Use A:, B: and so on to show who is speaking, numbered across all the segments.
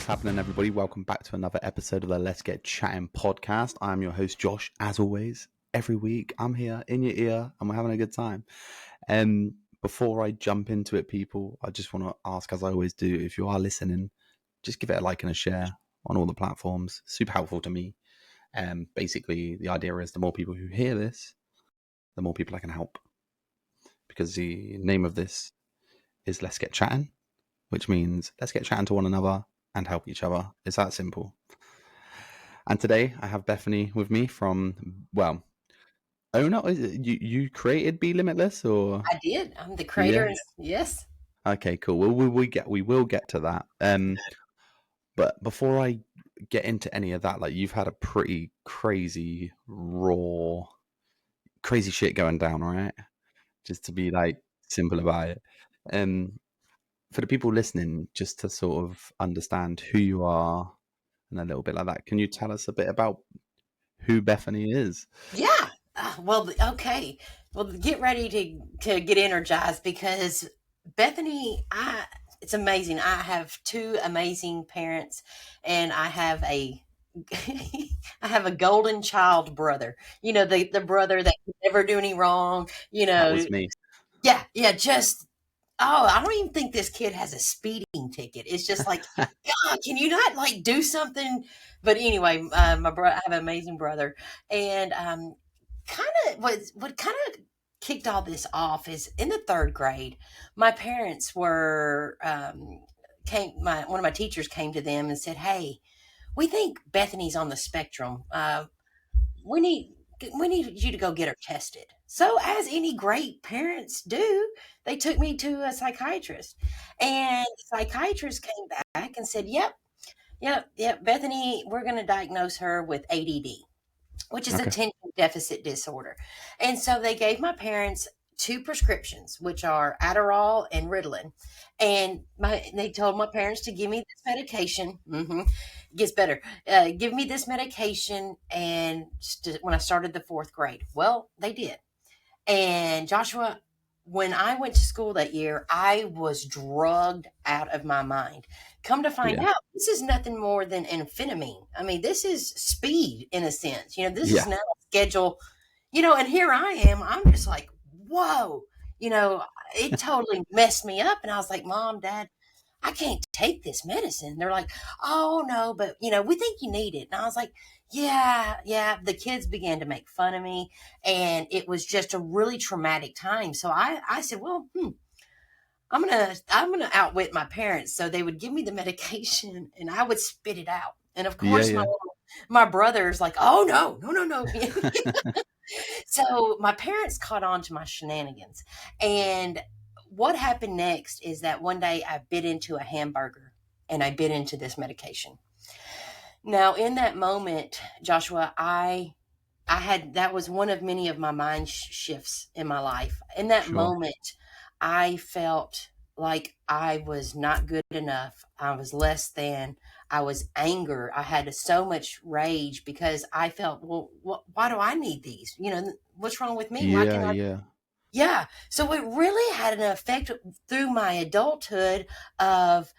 A: What's happening, everybody? Welcome back to another episode of the Let's Get Chattin podcast. I'm your host, Josh. As always, every week, I'm here in your ear and we're having a good time. Before I jump into it, people, I just want to ask, as I always do, if you are listening, just give it a like and a share on all the platforms. Super helpful to me. Basically, the idea is the more people who hear this, the more people I can help. Because the name of this is Let's Get Chattin, which means let's get chatting to one another and help each other. It's that simple. And today I have Bethany with me from, well, you created Bee Limitless, or?
B: I did. I'm the creator.
A: Yeah.
B: Yes.
A: Okay, cool. Well, we will get to that. But before I get into any of that, like, you've had a pretty crazy, raw, crazy shit going down, right? Just to be like simple about it. For the people listening, just to sort of understand who you are and a little bit like that, can you tell us a bit about who Bethany is?
B: Yeah. Well, okay. Well, get ready to get energized because Bethany, it's amazing. I have two amazing parents, and I have a I have a golden child brother. You know, the brother that can never do any wrong. You
A: That
B: know,
A: was me.
B: yeah. Just I don't even think this kid has a speeding ticket. It's just like, God, can you not like do something? But anyway, I have an amazing brother, and kind of what kind of kicked all this off is in the third grade. My parents were one of my teachers came to them and said, "Hey, we think Bethany's on the spectrum. We need we need you to go get her tested." So, as any great parents do, they took me to a psychiatrist, and the psychiatrist came back and said, "Yep, Bethany, we're going to diagnose her with ADD, which is
A: Okay.
B: attention deficit disorder." And so they gave my parents two prescriptions, which are Adderall and Ritalin. And they told my parents to give me this medication. It gets better. Give me this medication, and when I started the fourth grade. Well, they did. And Joshua, when I went to school that year, I was drugged out of my mind. Come to find
A: Yeah.
B: out, this is nothing more than amphetamine. I mean, this is speed in a sense. This is
A: Yeah.
B: now a schedule, and here I am. I'm just like, whoa, it totally messed me up. And I was like, Mom, Dad, I can't take this medicine. They're like, oh no, but we think you need it. And I was like, yeah. The kids began to make fun of me, and it was just a really traumatic time. So I said, well, I'm gonna outwit my parents. So they would give me the medication and I would spit it out. And of course
A: Yeah.
B: my brother's like, oh no. So my parents caught on to my shenanigans. And what happened next is that one day I bit into a hamburger and I bit into this medication. Now, in that moment, Joshua, that was one of many of my mind shifts in my life. In that
A: Sure.
B: moment, I felt like I was not good enough. I was less than. I was anger. I had so much rage because I felt, well, why do I need these? What's wrong with me? Why can't I?
A: Yeah.
B: Yeah. So it really had an effect through my adulthood of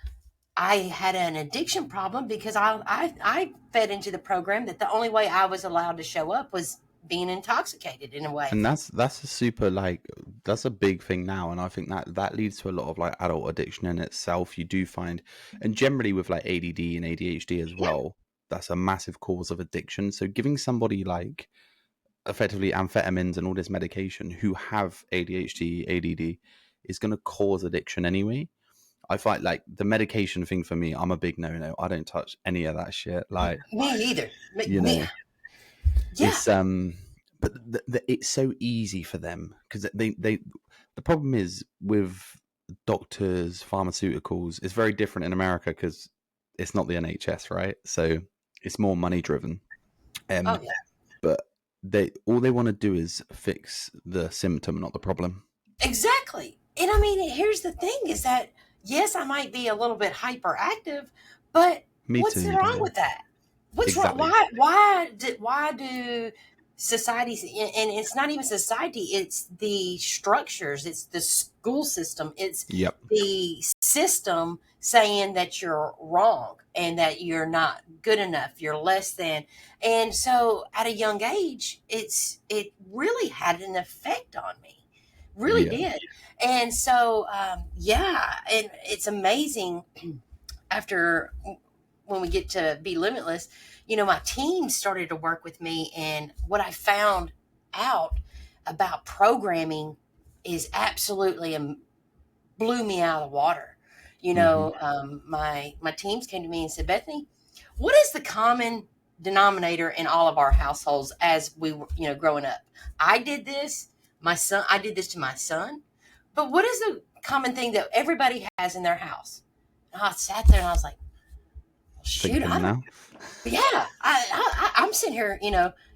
B: I had an addiction problem because I fed into the program that the only way I was allowed to show up was being intoxicated in a way.
A: And that's a super, like, that's a big thing now, and I think that leads to a lot of like adult addiction in itself. You do find, and generally with like ADD and ADHD as well, that's a massive cause of addiction. So giving somebody like effectively amphetamines and all this medication who have ADHD, ADD is going to cause addiction anyway. I find like the medication thing for me, I'm a big no. I don't touch any of that shit. Like,
B: Me either.
A: you know,
B: Yeah.
A: it's but it's so easy for them because they the problem is with doctors, pharmaceuticals, it's very different in America because it's not the NHS, right? So it's more money driven.
B: Oh yeah.
A: But all they want to do is fix the symptom, not the problem.
B: Exactly. And I mean, here's the thing: is that yes, I might be a little bit hyperactive, but
A: Me
B: what's
A: too,
B: wrong
A: yeah.
B: with that? What's
A: Exactly.
B: wrong? Why do societies, and it's not even society, it's the structures, it's the school system, it's
A: Yep.
B: the system saying that you're wrong and that you're not good enough, you're less than. And so at a young age, it really had an effect on me. Really
A: Yeah.
B: did. And so yeah, and it's amazing after when we get to Be Limitless, my team started to work with me, and what I found out about programming is absolutely blew me out of the water.
A: Mm-hmm.
B: My teams came to me and said, Bethany, what is the common denominator in all of our households as we were, growing up? I did this, I did this to my son, but what is the common thing that everybody has in their house? And I sat there and I was like, shoot, I
A: Thinking
B: don't.
A: now.
B: Yeah, I'm sitting here,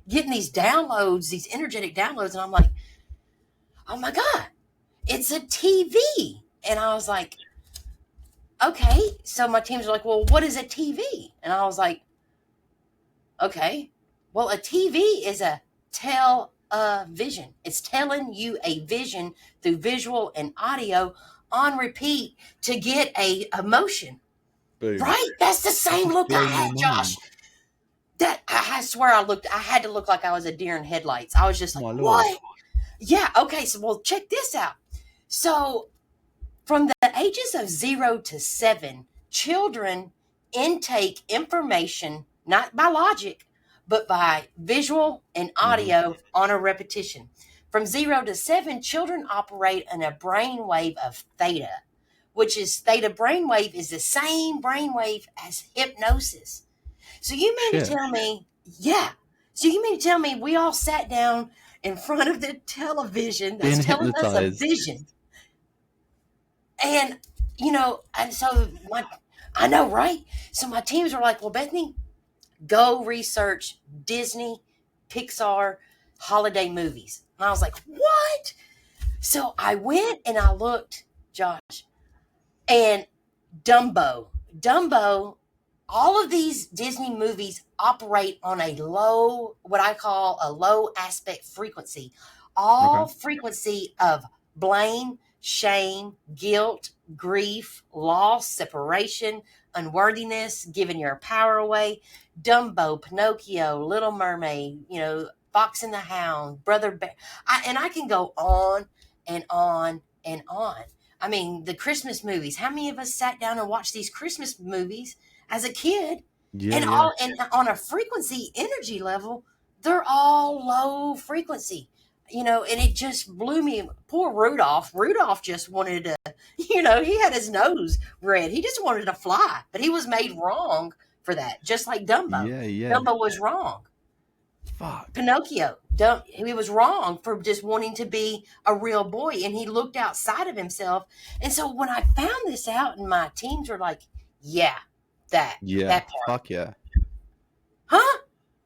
B: getting these downloads, these energetic downloads, and I'm like, oh my god, it's a TV. And I was like, okay. So my teams are like, well, what is a TV? And I was like, okay, well, a TV is a television. It's telling you a vision through visual and audio on repeat to get a emotion.
A: Boom.
B: Right? That's the same look I
A: Blown my
B: had, Josh.
A: mind.
B: That I swear I had to look like I was a deer in headlights. I was just like,
A: My lord.
B: what? Yeah, okay, so well, check this out. So from the ages of 0 to 7, children intake information not by logic, but by visual and
A: Mm-hmm.
B: audio on a repetition. From 0 to 7, children operate in a brainwave of theta, which is theta brainwave is the same brainwave as hypnosis. So you mean to
A: Shit.
B: tell me, yeah. So you mean to tell me we all sat down in front of the television that's
A: Being
B: telling us a
A: hypnotized.
B: vision, and and so I know, right? So my teams were like, well, Bethany, go research Disney, Pixar, holiday movies. And I was like, what? So I went and I looked, Josh, and Dumbo. Dumbo, all of these Disney movies operate on a low, what I call a low aspect frequency.
A: Okay.
B: All frequency of blame, shame, guilt, grief, loss, separation, unworthiness, giving your power away. Dumbo, Pinocchio, Little Mermaid, Fox and the Hound, Brother Bear. And I can go on and on and on. I mean, the Christmas movies. How many of us sat down and watched these Christmas movies as a kid?
A: Yeah,
B: And
A: yeah.
B: all and on a frequency energy level, they're all low frequency. And it just blew me. Poor Rudolph. Rudolph just wanted to, he had his nose red. He just wanted to fly, but he was made wrong for that, just like Dumbo.
A: Yeah, yeah.
B: Dumbo was wrong.
A: Fuck.
B: Pinocchio, he was wrong for just wanting to be a real boy, and he looked outside of himself. And so when I found this out, and my teams were like, "Yeah,
A: Yeah.
B: that part,
A: Fuck yeah.
B: huh?"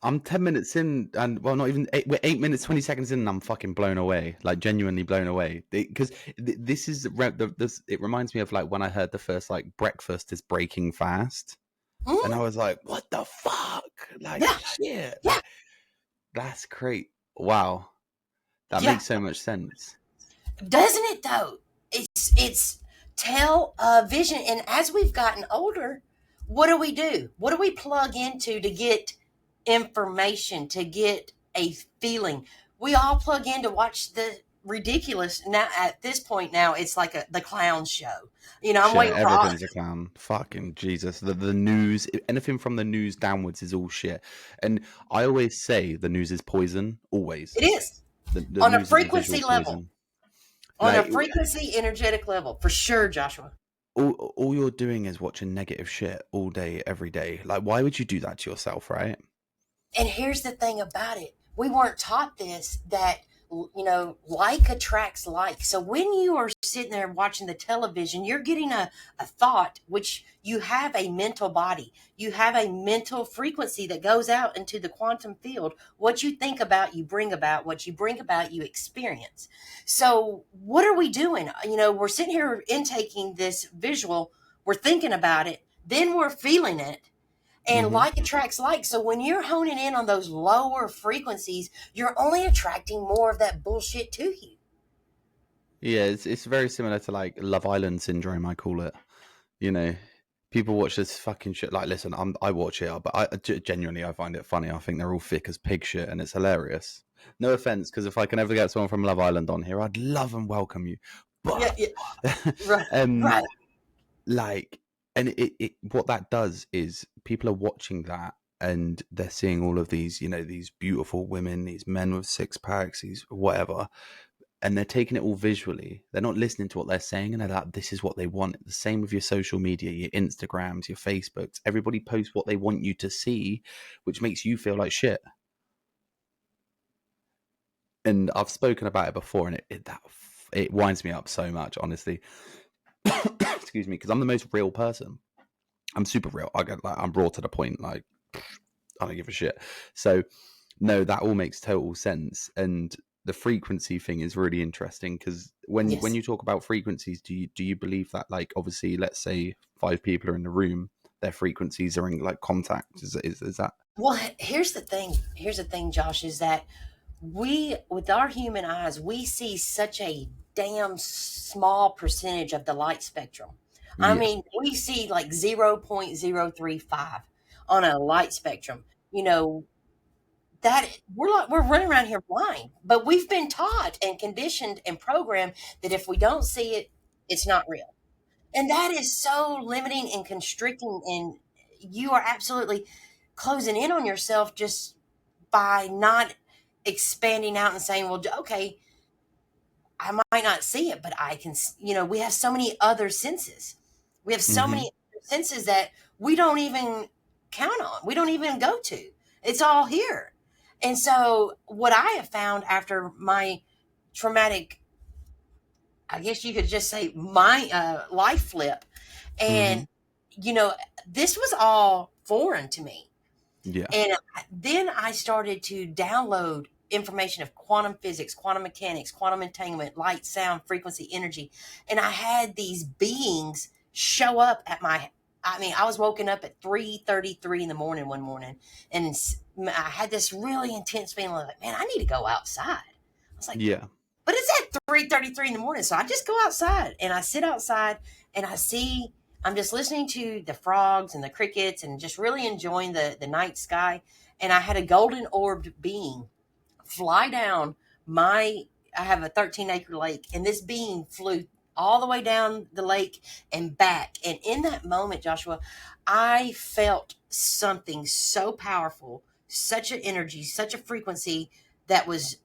A: I'm 10 minutes in, and well, not even 8. We're 8 minutes 20 seconds in, and I'm fucking blown away, like genuinely blown away. Because this is this. It reminds me of like when I heard the first like breakfast is breaking fast, and I
B: Mhm.
A: was like, what the fuck? Like
B: Yeah,
A: shit.
B: yeah,
A: Like that's great. Wow, that
B: yeah.
A: makes so much sense.
B: Doesn't it though? It's television, and as we've gotten older, what do we do? What do we plug into to get information, to get a feeling? We all plug in to watch the ridiculous. Now at this point, now it's like the clown show. I'm
A: Shit,
B: waiting for all.
A: everything's a clown. Fucking Jesus. The news, anything from the news downwards is all shit. And I always say the news is poison. Always.
B: It is
A: The
B: on a
A: news is a visual
B: frequency level,
A: poison.
B: on a
A: Like
B: frequency energetic level, for sure, Joshua.
A: all you're doing is watching negative shit all day, every day. Like, why would you do that to yourself, right?
B: And here's the thing about it. We weren't taught this, that, like attracts like. So when you are sitting there watching the television, you're getting a thought, which you have a mental body. You have a mental frequency that goes out into the quantum field. What you think about, you bring about. What you bring about, you experience. So what are we doing? We're sitting here intaking this visual. We're thinking about it. Then we're feeling it, and
A: Mm-hmm.
B: like attracts like. So when you're honing in on those lower frequencies, you're only attracting more of that bullshit to you.
A: Yeah, it's very similar to like Love Island syndrome, I call it. You know, People watch this fucking shit. Like, listen, I watch it, but genuinely I find it funny. I think they're all thick as pig shit, and it's hilarious. No offense, because if I can ever get someone from Love Island on here, I'd love and welcome you.
B: Yeah,
A: But,
B: yeah, right,
A: um,
B: right.
A: like, and it what that does is people are watching that and they're seeing all of these, these beautiful women, these men with six packs, these whatever, and they're taking it all visually. They're not listening to what they're saying, and they're like, this is what they want. The same with your social media, your Instagrams, your Facebooks. Everybody posts what they want you to see, which makes you feel like shit. And I've spoken about it before, and it winds me up so much, honestly. Excuse me, because I'm the most real person. I'm super real. I'm raw to the point. Like, I don't give a shit. So, no, that all makes total sense. And the frequency thing is really interesting because when
B: Yes.
A: you talk about frequencies, do you believe that, like, obviously, let's say 5 people are in the room, their frequencies are in like contact? Is that?
B: Well, here's the thing. Here's the thing, Josh, is that we, with our human eyes, we see such a damn small percentage of the light spectrum. I
A: Yeah.
B: mean, we see like 0.035 on a light spectrum. You know, that we're running around here blind, but we've been taught and conditioned and programmed that if we don't see it, it's not real. And that is so limiting and constricting, and you are absolutely closing in on yourself just by not expanding out and saying, well, okay, I might not see it, but I can, we have so many other senses. We have so
A: Mm-hmm.
B: many other senses that we don't even count on. We don't even go to. It's all here. And so, what I have found after my traumatic, I guess you could just say my life flip,
A: Mm-hmm.
B: and, you know, this was all foreign to me.
A: Yeah.
B: And then I started to download information of quantum physics, quantum mechanics, quantum entanglement, light, sound, frequency, energy. And I had these beings show up at I was woken up at 3:33 in the morning one morning, and I had this really intense feeling like, man, I need to go outside. I was like,
A: Yeah.
B: but it's at 3:33 in the morning, so I just go outside and I sit outside and I'm just listening to the frogs and the crickets and just really enjoying the night sky. And I had a golden orbed being fly down my I have a 13-acre lake, and this being flew all the way down the lake and back. And in that moment, Joshua, I felt something so powerful, such an energy, such a frequency that was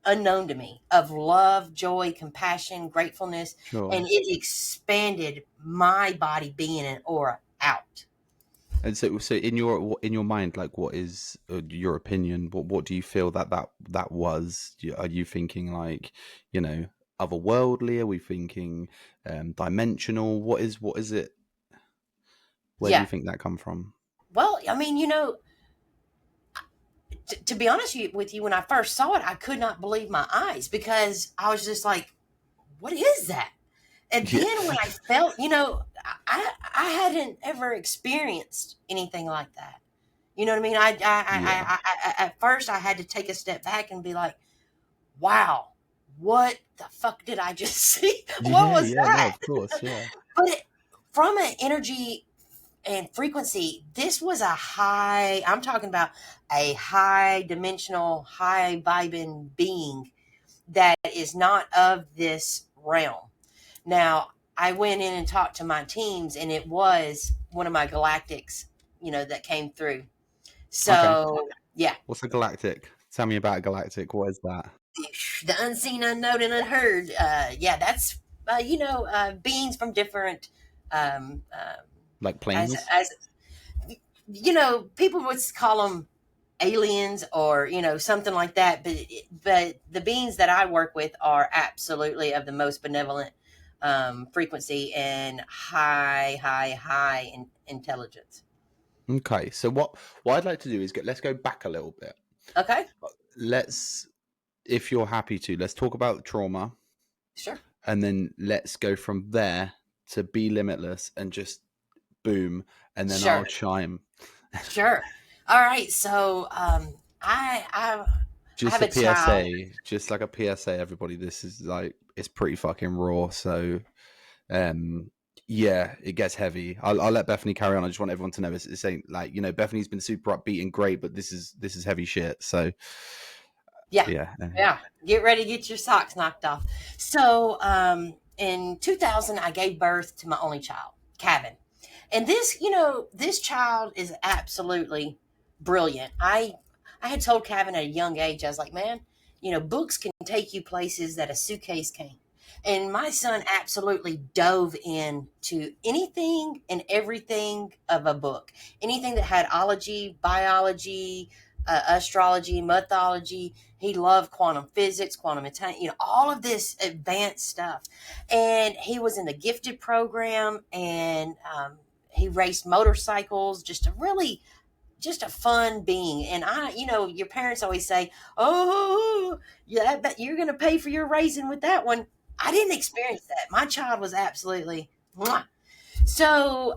B: unknown to me, of love, joy, compassion, gratefulness, and
A: Sure.
B: it expanded my body being an aura out.
A: And so in your mind, like, what is your opinion? What do you feel that was? Are you thinking like, otherworldly? Are we thinking dimensional? What is it? Where do you
B: Yeah.
A: think that come from?
B: Well, I mean, to be honest with you, when I first saw it, I could not believe my eyes because I was just like, what is that? And
A: Yeah,
B: then when I felt, I hadn't ever experienced anything like that. You know what I mean?
A: yeah,
B: At first I had to take a step back and be like, wow, what the fuck did I just see? What
A: yeah,
B: was
A: yeah. No,
B: that?
A: of course, yeah.
B: But from an energy and frequency, this was I'm talking about a high dimensional, high vibing being that is not of this realm. Now, I went in and talked to my teams, and it was one of my galactics, that came through.
A: Okay.
B: So, yeah,
A: What's a galactic? Tell me about a galactic. What is that?
B: the unseen, unknown, and unheard. Yeah, that's beings from different,
A: Like planes?
B: as people would call them aliens or something like that. But the beings that I work with are absolutely of the most benevolent frequency and high intelligence.
A: Okay. So what I'd like to do is let's go back a little bit.
B: Okay,
A: Let's, if you're happy to, let's talk about trauma,
B: sure,
A: and then let's go from there to Be Limitless and just boom, and then I'll
B: sure,
A: chime.
B: sure. All right, so I
A: Just
B: have
A: a
B: a child.
A: PSA, just like a PSA, everybody. This is like, it's pretty fucking raw. So, um, Yeah, it gets heavy. I'll let Bethany carry on. I just want everyone to know this ain't like, Bethany's been super upbeat and great, but this is heavy shit. So
B: Yeah.
A: yeah.
B: Yeah. Get ready to get your socks knocked off. So in 2000, I gave birth to my only child, Kevin. And this child is absolutely brilliant. I had told Kevin at a young age, I was like, man, books can take you places that a suitcase can't. And my son absolutely dove into anything and everything of a book. Anything that had ology, biology, astrology, mythology. He loved quantum physics, quantum mechanics, all of this advanced stuff. And he was in the gifted program, and he raced motorcycles, just a fun being. And your parents always say, oh, yeah, I bet you're going to pay for your racing with that one. I didn't experience that. My child was absolutely mwah. So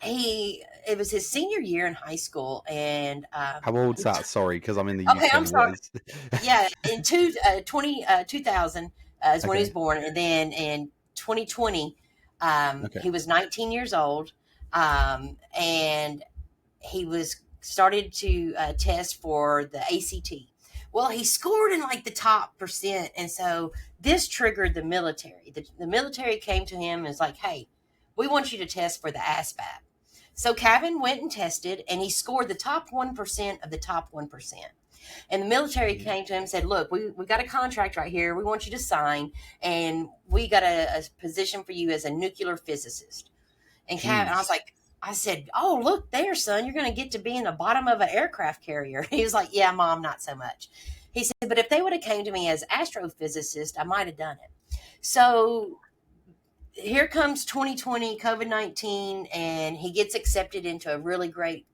B: it was his senior year in high school, and
A: How old's that? Sorry, because I'm in the
B: okay, I'm
A: UK. What
B: sorry.
A: is
B: Yeah, in 2000 is when he was
A: Okay.
B: born, and then in 2020,
A: Okay.
B: he was 19 years old, and he was started to test for the ACT. Well, he scored in like the top percent, and so this triggered the military. The military came to him and was like, "Hey, we want you to test for the ASVAB." So Kevin went and tested, and he scored the top 1% of the top 1%. And the military
A: Yeah.
B: came to him and said, look, we got a contract right here. We want you to sign, and we got a position for you as a nuclear physicist. And I was
A: Jeez.
B: like, I said, oh, look there, son, you're going to get to be in the bottom of an aircraft carrier. He was like, yeah, mom, not so much. He said, but if they would have came to me as astrophysicist, I might have done it. So here comes 2020, COVID-19, and he gets accepted into a really great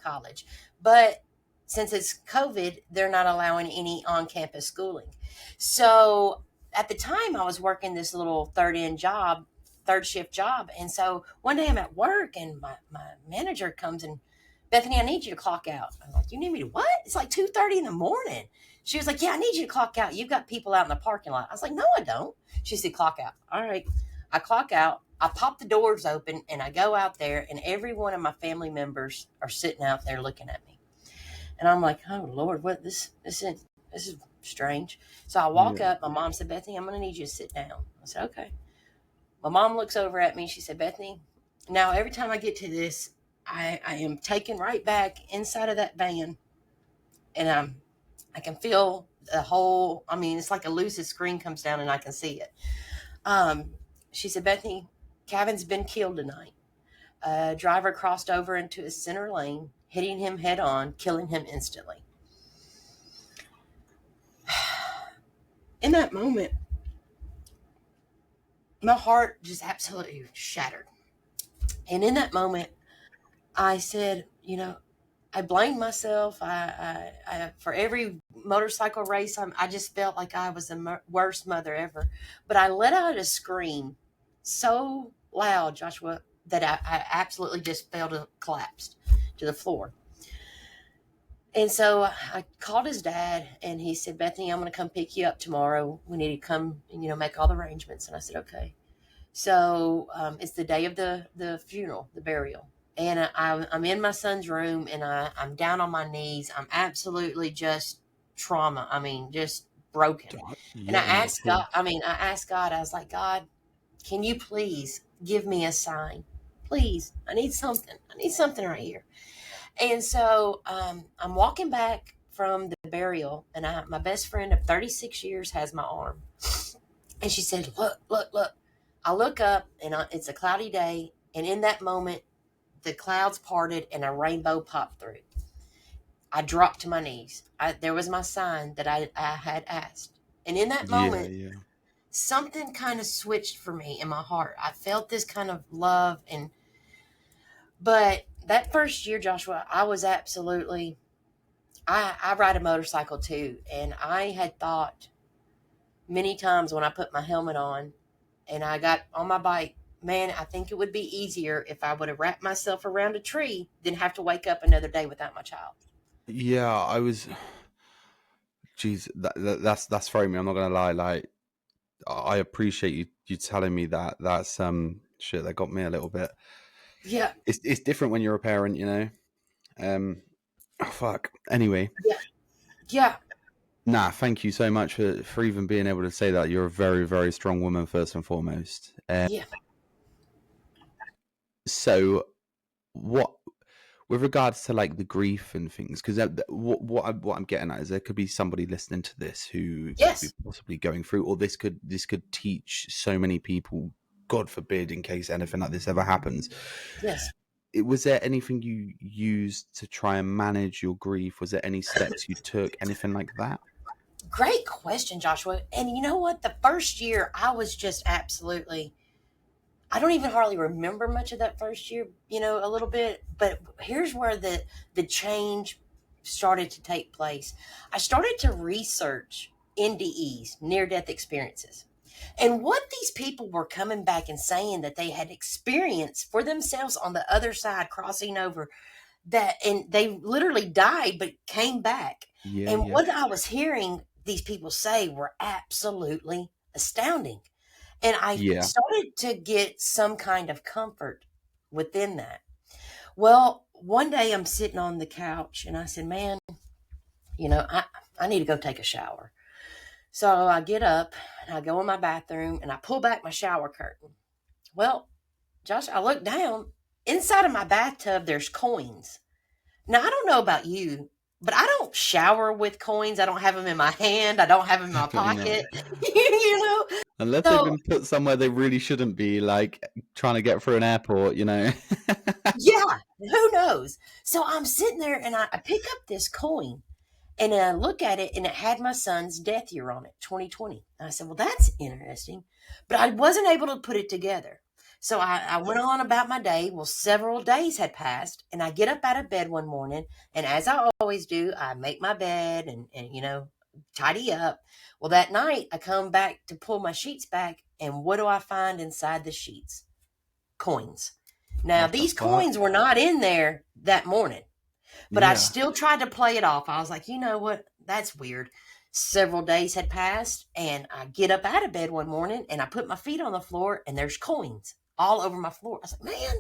B: college. But since it's COVID, they're not allowing any on campus schooling. So at the time, I was working this little third shift job. And so one day I'm at work, and my manager comes and, Bethany, I need you to clock out. I'm like, you need me to what? It's like 2:30 in the morning. She was like, yeah, I need you to clock out. You've got people out in the parking lot. I was like, no, I don't. She said, clock out. All right. I clock out, I pop the doors open, and I go out there, and every one of my family members are sitting out there looking at me. And I'm like, oh Lord, what this is strange. So I walk
A: Yeah.
B: up, my mom said, Bethany, I'm gonna need you to sit down. I said, okay. My mom looks over at me, she said, Bethany, now every time I get to this, I am taken right back inside of that van, and I can feel the whole, I mean, it's like a lucid screen comes down and I can see it. Um, she said, Bethany, Kevin's been killed tonight. A driver crossed over into his center lane, hitting him head on, killing him instantly. In that moment, my heart just absolutely shattered. And in that moment, I said, I blamed myself. For every motorcycle race, I just felt like I was the worst mother ever. But I let out a scream so loud, Joshua, that I absolutely just fell to collapsed to the floor. And so I called his dad, and he said, Bethany, I'm going to come pick you up tomorrow. We need to come and, make all the arrangements. And I said, okay. So it's the day of the funeral, the burial. And I'm in my son's room, and I'm down on my knees. I'm absolutely just trauma. I mean, just broken. And
A: Yeah, no, of course.
B: I asked God, I was like, God, can you please give me a sign? Please, I need something. I need something right here. And so I'm walking back from the burial, and my best friend of 36 years has my arm. And she said, look, look, look. I look up, and it's a cloudy day. And in that moment, the clouds parted and a rainbow popped through. I dropped to my knees. There was my sign that I had asked. And in that
A: Yeah,
B: moment,
A: yeah.
B: something kind of switched for me in my heart. I felt this kind of love. But that first year, Joshua, I was absolutely, I ride a motorcycle too. And I had thought many times when I put my helmet on and I got on my bike, man, I think it would be easier if I would have wrapped myself around a tree than have to wake up another day without my child.
A: Yeah, I was. Jeez, that's throwing me. I'm not gonna lie. Like, I appreciate you telling me that. That's Shit, that got me a little bit.
B: Yeah.
A: It's different when you're a parent, you know. Oh, fuck. Anyway,
B: Yeah. Yeah.
A: nah. Thank you so much for even being able to say that. You're a very very strong woman first and foremost.
B: Yeah.
A: So what with regards to like the grief and things, because what I'm getting at is there could be somebody listening to this who could be
B: Yes.
A: possibly going through, or this could teach so many people. God forbid, in case anything like this ever happens.
B: Yes.
A: Was there anything you used to try and manage your grief? Was there any steps you took? Anything like that?
B: Great question, Joshua. And you know what? The first year, I was just absolutely. I don't even hardly remember much of that first year, a little bit. But here's where the change started to take place. I started to research NDEs, near death experiences. And what these people were coming back and saying that they had experienced for themselves on the other side, crossing over, that, and they literally died but came back.
A: Yeah,
B: And
A: yeah,
B: what I was hearing these people say were absolutely astounding. And I
A: yeah.
B: started to get some kind of comfort within that. Well, one day I'm sitting on the couch and I said, man, I need to go take a shower. So I get up and I go in my bathroom and I pull back my shower curtain. Well, Josh, I look down. Inside of my bathtub, there's coins. Now, I don't know about you, but I don't shower with coins. I don't have them in my hand. I don't have them in my
A: Definitely not.
B: pocket. you know?
A: Unless they've
B: So,
A: been put somewhere they really shouldn't be, like trying to get through an airport, you know.
B: yeah, who knows? So I'm sitting there and I pick up this coin and I look at it and it had my son's death year on it, 2020. And I said, well, that's interesting. But I wasn't able to put it together. So I went on about my day. Well, several days had passed and I get up out of bed one morning. And as I always do, I make my bed and tidy up. Well, that night I come back to pull my sheets back. And what do I find inside the sheets? Coins. Now,
A: What the
B: these
A: fuck?
B: coins were not in there that morning. But I
A: Yeah.
B: still tried to play it off. I was like, you know what? That's weird. Several days had passed, and I get up out of bed one morning and I put my feet on the floor, and there's coins all over my floor. I was like, man,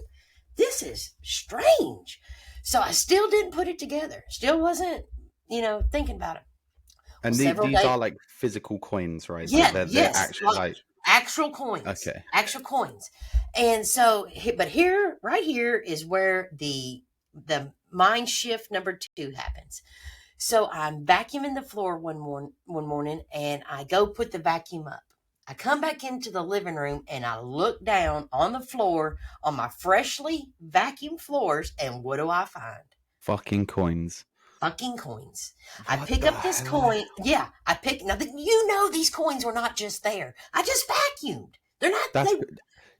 B: this is strange. So I still didn't put it together. Still wasn't, thinking about it. Well,
A: And
B: several
A: these
B: days.
A: are like physical coins, right?
B: Yeah,
A: They're
B: yes,
A: actually like
B: actual coins,
A: okay.
B: actual coins. And so, but here, right here, is where the mind shift number two happens. So I'm vacuuming the floor one morning, and I go put the vacuum up. I come back into the living room and I look down on the floor on my freshly vacuumed floors, and what do I find?
A: Fucking coins.
B: Fucking coins. I
A: What
B: pick
A: the
B: up this
A: hell?
B: coin. Yeah, I pick. Now, these coins were not just there. I just vacuumed. They're not.
A: That's.
B: They.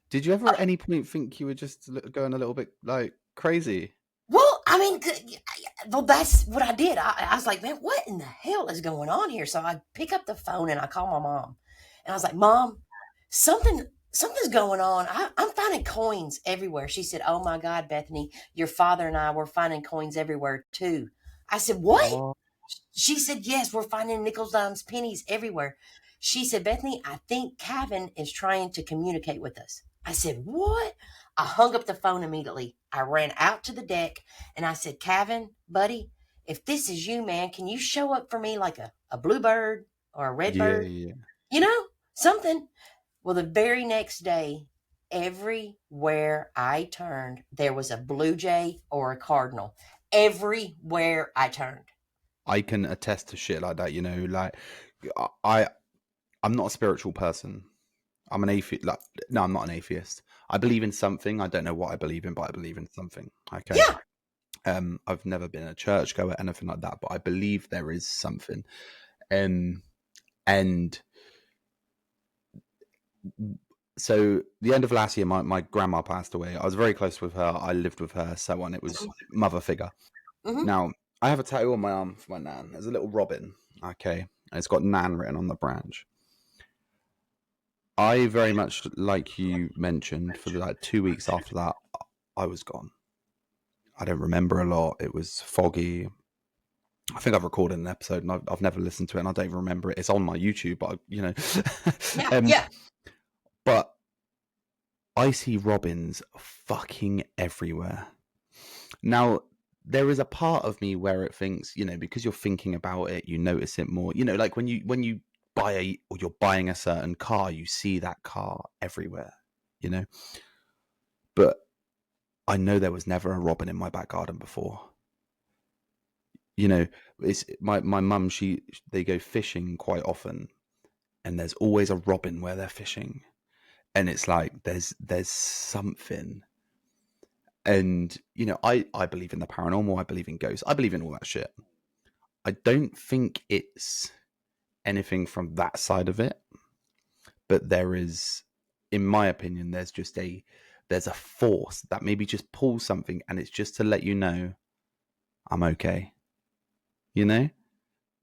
A: Did you ever at any point think you were just going a little bit like crazy?
B: Well, I mean, well, that's what I did. I was like, man, what in the hell is going on here? So I pick up the phone and I call my mom, and I was like, Mom, something's going on. I'm finding coins everywhere. She said, oh my God, Bethany, your father and I were finding coins everywhere too. I said, what?
A: What?
B: She said, yes, we're finding nickels, dimes, pennies everywhere. She said, Bethany, I think Kevin is trying to communicate with us. I said, what? I hung up the phone immediately. I ran out to the deck and I said, Kevin, buddy, if this is you, man, can you show up for me like a blue bird or a red
A: Yeah,
B: bird?
A: yeah.
B: Something. Well, the very next day, everywhere I turned, there was a blue jay or a cardinal. Everywhere I turned.
A: I can attest to shit like that. You know, like I I'm not a spiritual person. I'm an atheist. Like, no, I'm not an atheist. I believe in something. I don't know what I believe in, but I believe in something. Okay.
B: Yeah.
A: I've never been a churchgoer, anything like that, but I believe there is something. And so the end of last year, my grandma passed away. I was very close with her. I lived with her, so on. It was mother figure.
B: Mm-hmm.
A: Now, I have a tattoo on my arm for my nan. There's a little robin, okay? And it's got nan written on the branch. I very much, like you mentioned, for like 2 weeks after that, I was gone. I don't remember a lot. It was foggy. I think I've recorded an episode and I've never listened to it and I don't even remember it. It's on my YouTube, but
B: Yeah. Yeah.
A: but I see robins fucking everywhere. Now, there is a part of me where it thinks, because you're thinking about it, you notice it more. Like when you or you're buying a certain car, you see that car everywhere, you know. But I know there was never a robin in my back garden before. It's my mum. They go fishing quite often, and there's always a robin where they're fishing, and it's like there's something. And I believe in the paranormal. I believe in ghosts. I believe in all that shit. I don't think it's anything from that side of it, but there is, in my opinion, there's a force that maybe just pulls something, and it's just to let you know I'm okay. You know?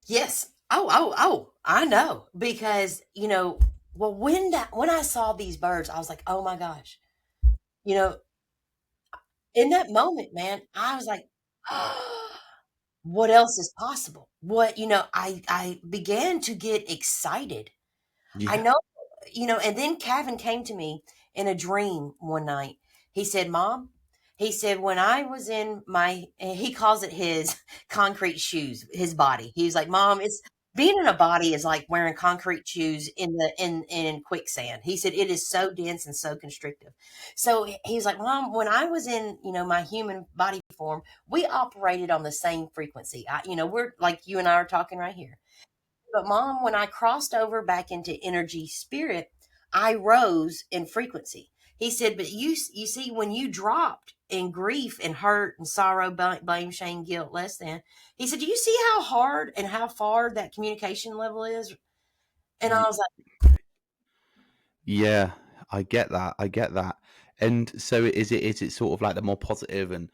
B: Yes. Oh, I know. Because, well, when I saw these birds, I was like, oh my gosh. You know, in that moment, man, I was like, what else is possible? I began to get excited. I
A: Yeah.
B: know, and then Kevin came to me in a dream one night. He said, Mom, he said, when I was in he calls it his concrete shoes, his body. He was like, Mom, it's being in a body is like wearing concrete shoes in quicksand. He said, it is so dense and so constrictive. So he's like, Mom, when I was in, my human body form, we operated on the same frequency. We're like you and I are talking right here. But mom, when I crossed over back into energy spirit, I rose in frequency. He said, but you see, when you dropped in grief and hurt and sorrow, blame, shame, guilt, less than, he said, do you see how hard and how far that communication level is? And I was like,
A: Yeah, I get that. I get that. And so is it sort of like the more positive and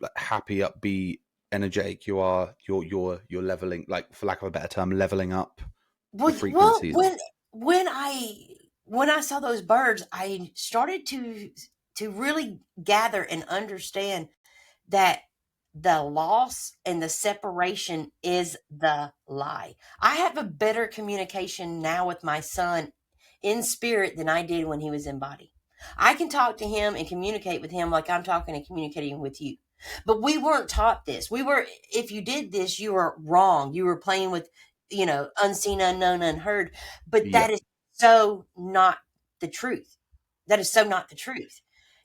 A: like happy, upbeat, energetic you are, you're leveling, like for lack of a better term, leveling up the
B: well,
A: frequencies.
B: when I saw those birds, I started to really gather and understand that the loss and the separation is the lie. I have a better communication now with my son in spirit than I did when he was in body. I can talk to him and communicate with him like I'm talking and communicating with you. But we weren't taught this. If you did this, you were wrong. You were playing with, unseen, unknown, unheard. But
A: Yeah.
B: that is so not the truth. That is so not the truth.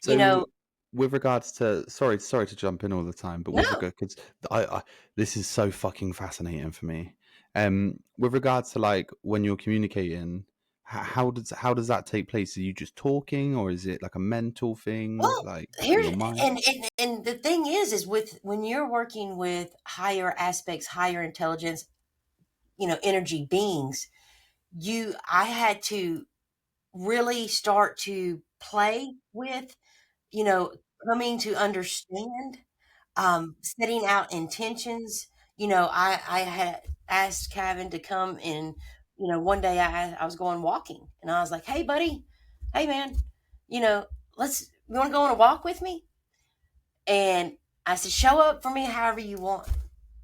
B: You
A: So
B: know,
A: with regards to, sorry to jump in all the time, but with
B: no.
A: regard, because I this is so fucking fascinating for me. With regards to like when you're communicating, how does that take place? Are you just talking, or is it like a mental thing,
B: Well,
A: like
B: here
A: your mind?
B: and the thing is with when you're working with higher aspects, higher intelligence, energy beings, I had to really start to play with, you know, coming to understand, setting out intentions. I had asked Kevin to come and, one day I was going walking and I was like, hey, buddy, hey, man, you know, you want to go on a walk with me? And I said, show up for me however you want.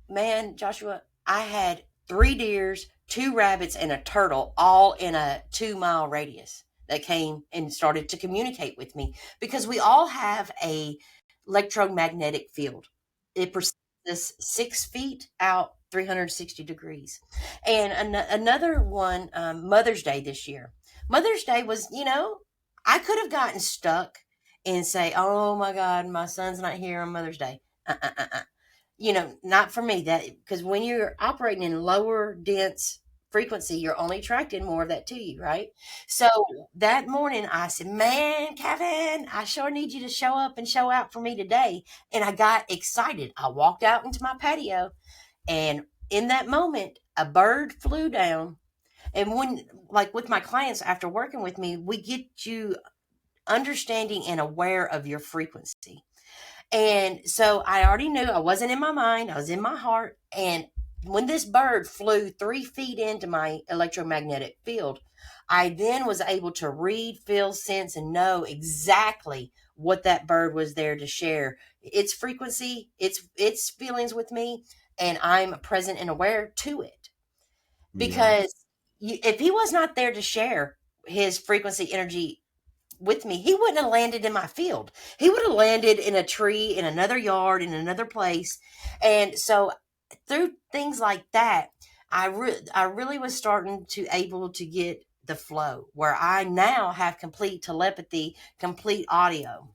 B: Man, Joshua, I had 3 deers, 2 rabbits, and a turtle all in a 2 mile radius that came and started to communicate with me because we all have a electromagnetic field. It persists 6 feet out 360 degrees. And another one, Mother's Day this year. Mother's Day was, I could have gotten stuck and say, oh my God, my son's not here on Mother's Day. Not for me. That because when you're operating in lower dense frequency, you're only attracting more of that to you, right? So that morning I said, man, Kevin, I sure need you to show up and show out for me today. And I got excited. I walked out into my patio, and in that moment, a bird flew down. And when, like with my clients, after working with me, we get you understanding and aware of your frequency. And so I already knew I wasn't in my mind, I was in my heart. And when this bird flew 3 feet into my electromagnetic field, I then was able to read, feel, sense, and know exactly what that bird was there to share its frequency, its feelings with me, and I'm present and aware to it.
A: Yeah,
B: Because if he was not there to share his frequency energy with me, he wouldn't have landed in my field. He would have landed in a tree, in another yard, in another place. And so through things like that, I really was starting to able to get the flow where I now have complete telepathy, complete audio.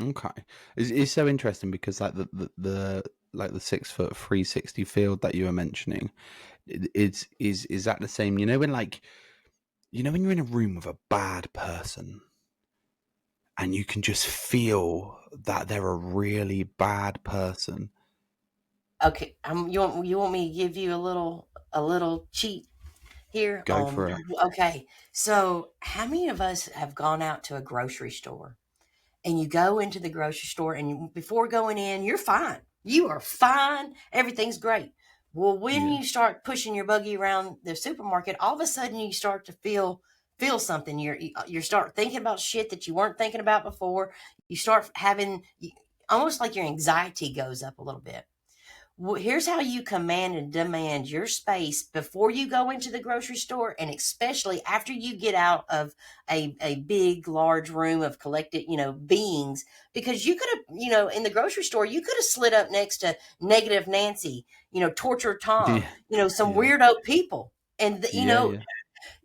A: Okay, it's so interesting because like the like the 6 foot 360 field that you were mentioning, is that the same? You know when like when you're in a room with a bad person and you can just feel that they're a really bad person.
B: Okay, you want me to give you a little cheat here
A: Go
B: on.
A: for it.
B: Okay, so how many of us have gone out to a grocery store and you go into the grocery store and before going in, you're fine. You are fine. Everything's great. Well, when
A: Yeah.
B: you start pushing your buggy around the supermarket, all of a sudden you start to feel something. You start thinking about shit that you weren't thinking about before. You start having almost like your anxiety goes up a little bit. Well, here's how you command and demand your space before you go into the grocery store, and especially after you get out of a big, large room of collected, beings. Because you could have, in the grocery store, you could have slid up next to Negative Nancy, Torture Tom,
A: Yeah.
B: some
A: Yeah.
B: weirdo people. And,
A: Yeah. Yeah.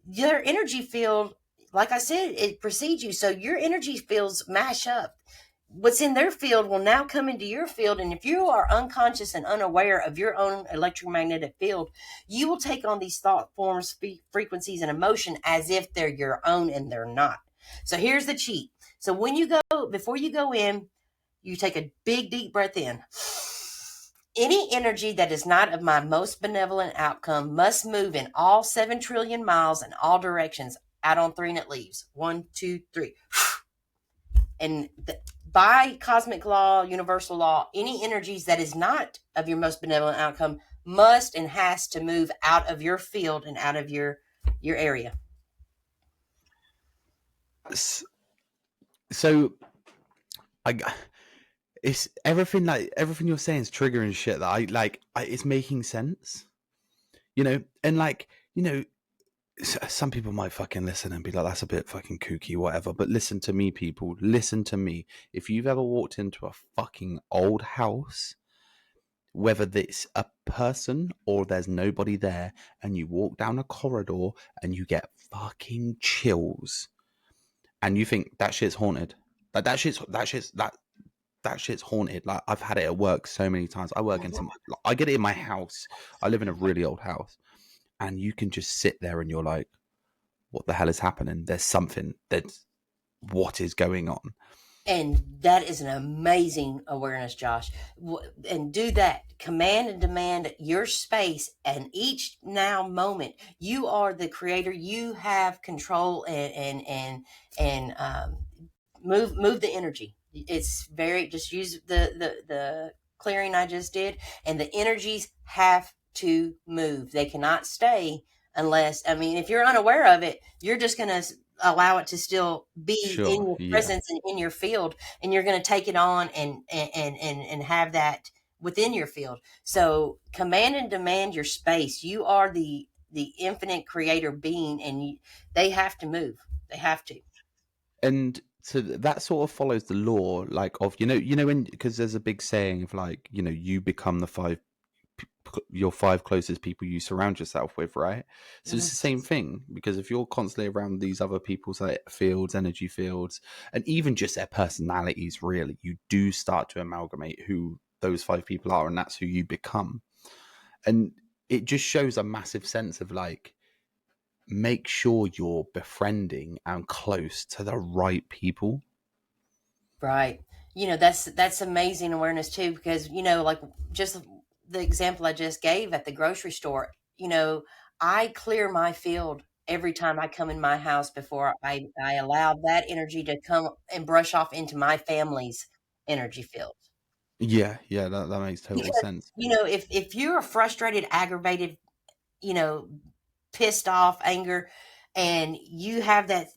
B: your energy field, like I said, it precedes you. So your energy fields mash up. What's in their field will now come into your field. And if you are unconscious and unaware of your own electromagnetic field, you will take on these thought forms, frequencies, and emotion as if they're your own, and they're not. So here's the cheat. So before you go in, you take a big, deep breath in. Any energy that is not of my most benevolent outcome must move in all 7 trillion miles in all directions. Out on three and it leaves. 1, 2, 3. And by cosmic law, universal law, any energies that is not of your most benevolent outcome must and has to move out of your field and out of your area.
A: So I, it's everything, like everything you're saying is triggering shit that it's making sense, and like, some people might fucking listen and be like, that's a bit fucking kooky, whatever. But listen to me, people. Listen to me. If you've ever walked into a fucking old house, whether it's a person or there's nobody there, and you walk down a corridor and you get fucking chills, and you think that shit's haunted, like that shit's haunted. Like I've had it at work so many times. I get it in my house. I live in a really old house, and you can just sit there and you're like, what the hell is happening? There's something. What is going on?
B: And that is an amazing awareness, Josh. And do that. Command and demand your space. And each now moment, you are the creator. You have control and move the energy. It's very, just use the clearing I just did, and the energies have to move. They cannot stay unless, I mean, if you're unaware of it, you're just going to allow it to still be in
A: Sure.
B: your
A: Yeah.
B: presence and in your field, and you're going to take it on and have that within your field. So command and demand your space. You are the infinite creator being, and they have to move. They have to.
A: And so that sort of follows the law, like of when, because there's a big saying of like, you become your 5 closest people you surround yourself with, right? So it's
B: Mhm.
A: the same thing, because if you're constantly around these other people's like fields, energy fields, and even just their personalities, really, you do start to amalgamate who those 5 people are, and that's who you become. And it just shows a massive sense of like, make sure you're befriending and close to the right people.
B: Right. That's amazing awareness too, because like just the example I just gave at the grocery store, I clear my field every time I come in my house before I allow that energy to come and brush off into my family's energy field.
A: Yeah, yeah, that makes total
B: Because
A: sense.
B: if you're frustrated, aggravated, you know, pissed off, anger, and you have that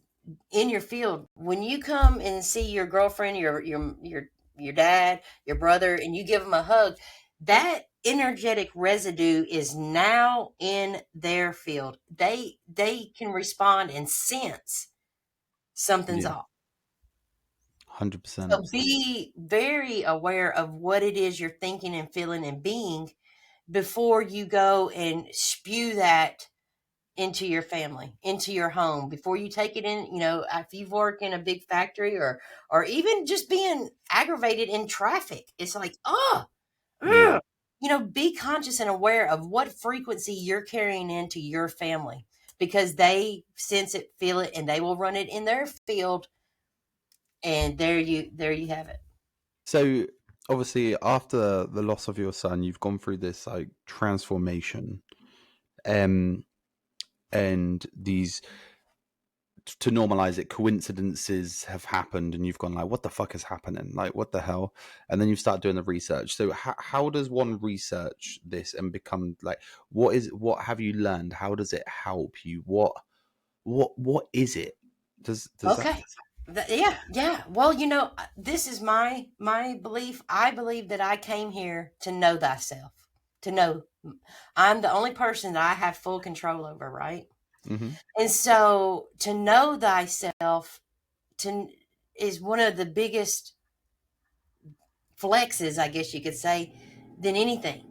B: in your field, when you come and see your girlfriend, your dad, your brother, and you give them a hug, that energetic residue is now in their field. They can respond and sense something's
A: Yeah.
B: off.
A: 100%.
B: So be very aware of what it is you're thinking and feeling and being before you go and spew that into your family, into your home, before you take it in. If you work in a big factory, or even just being aggravated in traffic, it's like,
A: Yeah.
B: ugh. Be conscious and aware of what frequency you're carrying into your family, because they sense it, feel it, and they will run it in their field. And there you have it.
A: So obviously, after the loss of your son, you've gone through this like transformation, um, and these, to normalize it, coincidences have happened, and you've gone like, "What the fuck is happening? Like, what the hell?" And then you start doing the research. So, how does one research this and become like, what have you learned? How does it help you? What is it? Does that?
B: Okay. Yeah. Well, this is my belief. I believe that I came here to know thyself, to know I'm the only person that I have full control over, right?
A: Mm-hmm.
B: And so to know thyself to is one of the biggest flexes, I guess you could say, than anything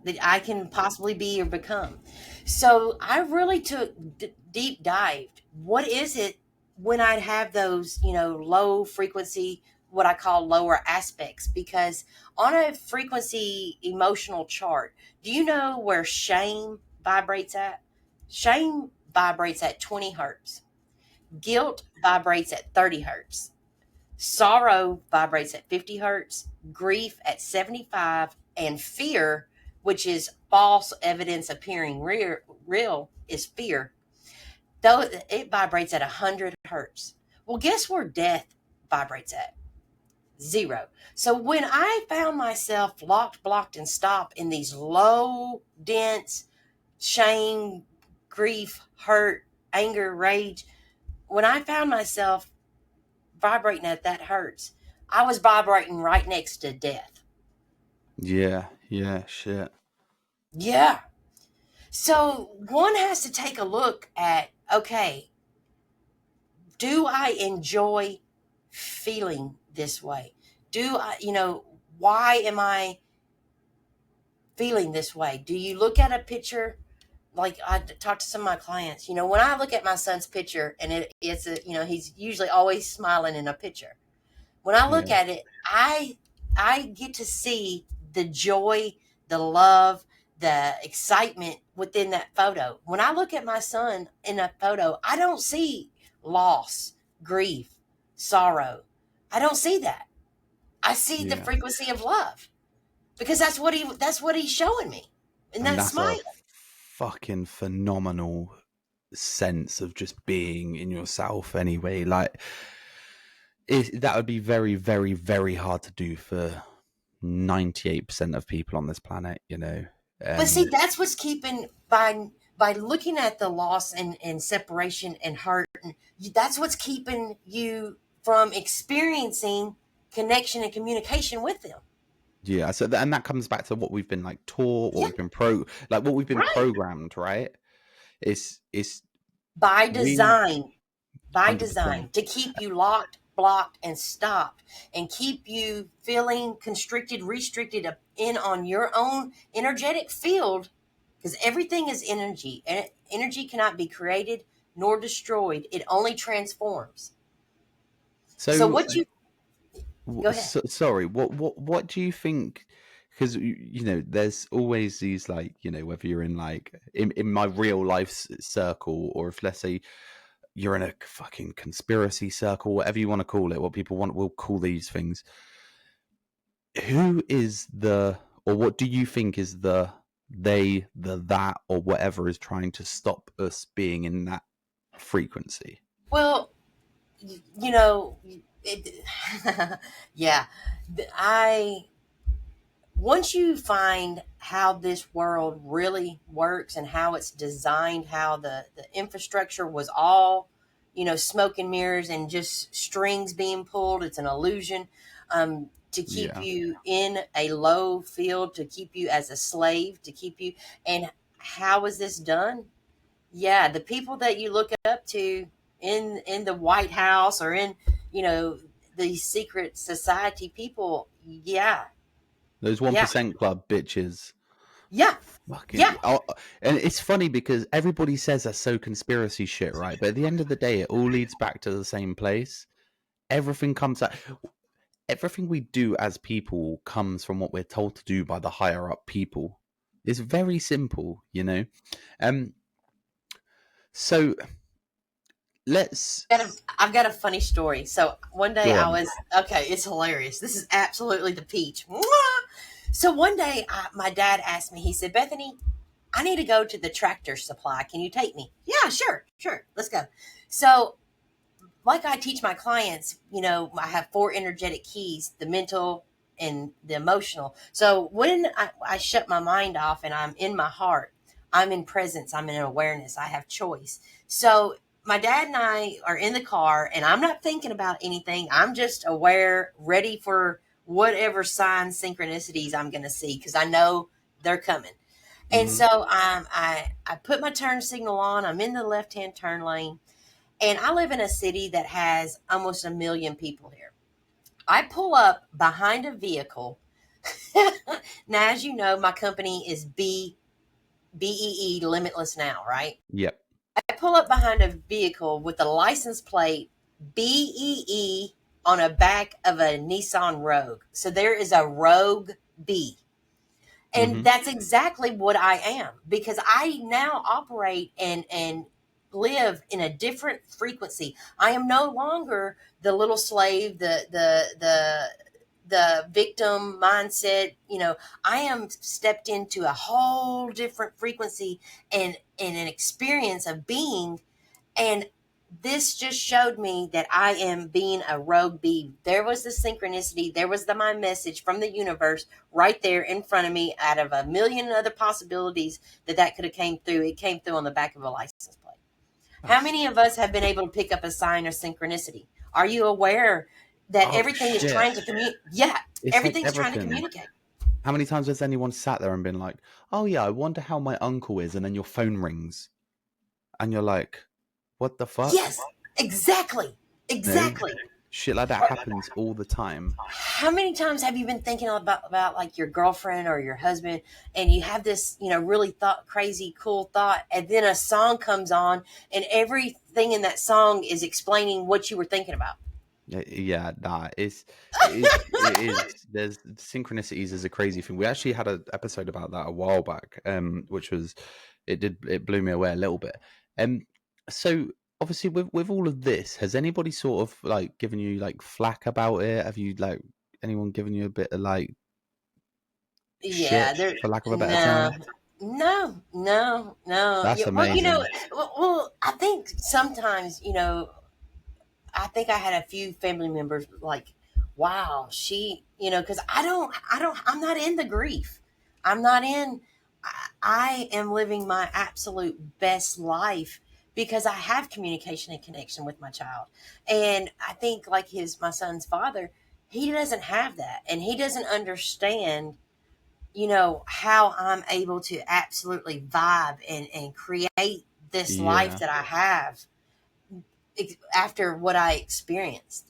B: that I can possibly be or become. So I really took deep dived. What is it when I have those, low frequency, what I call lower aspects? Because on a frequency emotional chart, do you know where shame vibrates at? Shame vibrates at 20 hertz. Guilt vibrates at 30 hertz. Sorrow vibrates at 50 hertz, grief at 75, and fear, which is false evidence appearing real, is fear. Though it vibrates at 100 hertz. Well, guess where death vibrates at? Zero. So when I found myself locked, blocked, and stopped in these low, dense shame, grief, hurt, anger, rage, when I found myself vibrating at that hertz, I was vibrating right next to death.
A: Yeah. Yeah. Shit.
B: Yeah. So one has to take a look at, okay, do I enjoy feeling this way? Do I, why am I feeling this way? Do you look at a picture? Like I talk to some of my clients, when I look at my son's picture, and he's usually always smiling in a picture. When I look
A: Yeah.
B: at it, I get to see the joy, the love, the excitement within that photo. When I look at my son in a photo, I don't see loss, grief, sorrow. I don't see that. I see the
A: Yeah.
B: frequency of love, because that's what he's showing me. And
A: And
B: that
A: that's a
B: smile.
A: fucking phenomenal sense of just being in yourself anyway. Like, that would be very, very, very hard to do for 98% of people on this planet.
B: But see,
A: Um,
B: that's what's keeping by looking at the loss and separation and hurt. And that's what's keeping you from experiencing connection and communication with them.
A: yeah. So, and that comes back to what we've been like taught,
B: Yeah,
A: what we've been
B: right.
A: programmed, right? It's
B: By
A: we
B: design, by
A: 100%.
B: design, to keep you locked, blocked, and stopped, and keep you feeling constricted, restricted in on your own energetic field, because everything is energy, and energy cannot be created nor destroyed. It only transforms. So
A: So,
B: what you go ahead.
A: sorry. What do you think? Because there's always these like whether you're in like in my real life circle, or if let's say you're in a fucking conspiracy circle, whatever you want to call it, what people want will call these things. Who is or what do you think is the that, or whatever is trying to stop us being in that frequency?
B: Well, you know, it, yeah, I once you find how this world really works and how it's designed, how the infrastructure was all, smoke and mirrors and just strings being pulled, it's an illusion, to keep
A: Yeah.
B: you in a low field, to keep you as a slave, to keep you. And how is this done? Yeah, the people that you look up to in the White House, or in, you know these secret society people, yeah,
A: Those
B: yeah,
A: 1% club bitches.
B: yeah, yeah.
A: Fucking, and it's funny because everybody says that's so conspiracy shit, right? But at the end of the day, it all leads back to the same place. Everything comes out. Everything we do as people comes from what we're told to do by the higher up people. It's very simple, you know. Um. So let's
B: I've got a funny story. So one day
A: go
B: I
A: on.
B: was okay. It's hilarious. This is absolutely the peach. Mwah! So one day, my dad asked me. He said, "Bethany, I need to go to the Tractor Supply. Can you take me?" Yeah, sure, sure. Let's go. So like I teach my clients, I have four energetic keys: the mental and the emotional. So when I shut my mind off and I'm in my heart, I'm in presence, I'm in awareness, I have choice. So my dad and I are in the car and I'm not thinking about anything. I'm just aware, ready for whatever signs, synchronicities I'm going to see because I know they're coming. And
A: Hmm.
B: so I put my turn signal on. I'm in the left hand turn lane and I live in a city that has almost 1 million people here. I pull up behind a vehicle. Now, as you know, my company is Bee Limitless Now, right?
A: Yep.
B: I pull up behind a vehicle with the license plate BEE on a back of a Nissan Rogue. So there is a Rogue B. And
A: Hmm.
B: that's exactly what I am because I now operate and live in a different frequency. I am no longer the little slave, the victim mindset. I am stepped into a whole different frequency and an experience of being, and this just showed me that I am being a rogue bee. There was the synchronicity. There was my message from the universe right there in front of me. Out of 1 million other possibilities that could have came through, it came through on the back of a license plate. How
A: That's
B: many of us have been able to pick up a sign or synchronicity? Are you aware that
A: oh
B: everything is
A: shit.
B: trying to communicate? Yeah,
A: It's like
B: everything's trying to
A: everything.
B: communicate.
A: How many times has anyone sat there and been like, "Oh yeah, I wonder how my uncle is," and then your phone rings, and you're like, "What the fuck?"
B: Yes, exactly,
A: No,
B: exactly.
A: shit like that happens all the time.
B: How many times have you been thinking about like your girlfriend or your husband and you have this really crazy cool thought, and then a song comes on and everything in that song is explaining what you were thinking about?
A: Yeah, nah, it is. There's synchronicities is a crazy thing. We actually had an episode about that a while back, which was it blew me away a little bit. Um, so obviously with all of this, has anybody sort of like given you like flack about it? Have you like anyone given you a bit of like
B: Yeah,
A: shit,
B: there.
A: for lack of a better
B: No,
A: term?
B: no.
A: That's
B: Yeah, well,
A: amazing.
B: I think sometimes I think I had a few family members like, wow, because I'm not in the grief. I'm not in, I am living my absolute best life because I have communication and connection with my child. And I think like my son's father, he doesn't have that. And he doesn't understand, how I'm able to absolutely vibe and create this life
A: Yeah.
B: that I have after what I experienced.